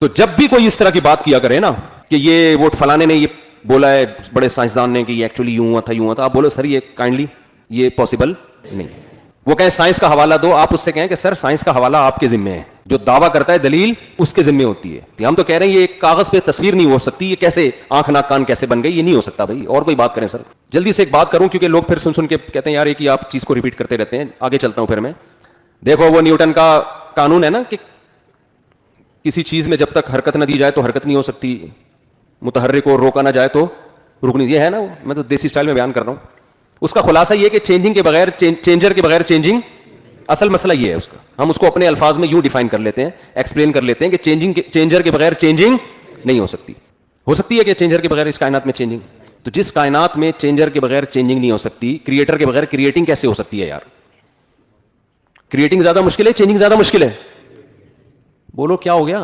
तो जब भी कोई इस तरह की बात किया करे ना कि ये वो फलाने ने ये बोला है, बड़े साइंसदान ने, कि ये एक्चुअली यूं हुआ था यूं हुआ था, आप बोलो सर ये काइंडली ये पॉसिबल नहीं। वो कहें साइंस का हवाला दो, आप उससे कहें कि सर साइंस का हवाला आपके जिम्मे है, जो दावा करता है दलील उसके जिम्मे होती है। हम तो कह रहे हैं ये कागज पे तस्वीर नहीं हो सकती, ये कैसे आंख नाक कान कैसे बन गई, ये नहीं हो सकता भाई। और कोई बात करें सर। जल्दी से एक बात करूं क्योंकि लोग फिर सुन सुन के कहते हैं यार एक ही आप चीज को रिपीट करते रहते हैं। आगे चलता हूं फिर मैं। देखो वो न्यूटन का कानून है ना कि किसी चीज में जब तक हरकत ना दी जाए तो हरकत नहीं हो सकती, मुतहर्रिक को रोका ना जाए तो रुक नहीं। ये है ना, मैं तो देसी स्टाइल में बयान कर रहा हूं। उसका खुलासा ये कि चेंजिंग के बगैर, चेंजर के बगैर चेंजिंग, असल मसला ये है उसका। हम उसको अपने अल्फाज में यूं डिफाइन कर लेते हैं, एक्सप्लेन कर लेते हैं कि चेंजर के बगैर चेंजिंग नहीं हो सकती। हो सकती है कि चेंजर के बगैर इस कायनात में चेंजिंग? तो जिस कायनात में चेंजर के बगैर चेंजिंग नहीं हो सकती, क्रिएटर के बगैर क्रिएटिंग कैसे हो सकती है यार? क्रिएटिंग ज्यादा मुश्किल है, चेंजिंग ज्यादा मुश्किल है? बोलो क्या हो गया?